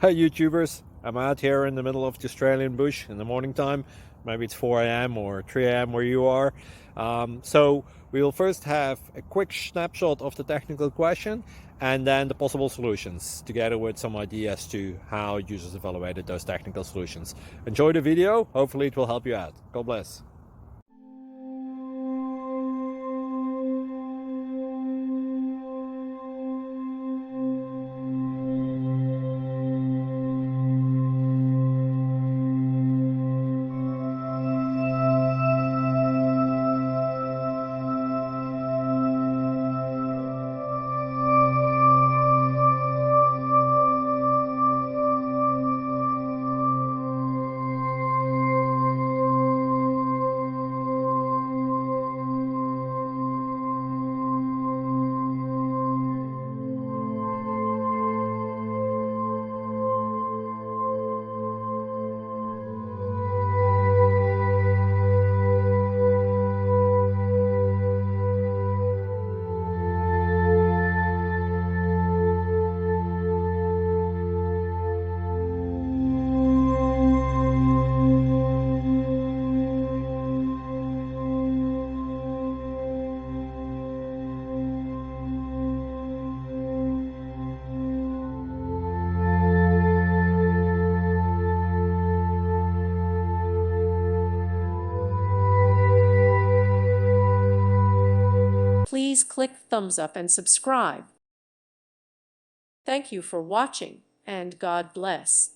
Hi YouTubers, I'm out here in the middle of the Australian bush in the morning time. Maybe it's 4 a.m. or 3 a.m. where you are. So we will first have a quick snapshot of the technical question and then the possible solutions, together with some ideas to how users evaluated those technical solutions. Enjoy the video, hopefully it will help you out. God bless. Please click thumbs up and subscribe. Thank you for watching, and God bless.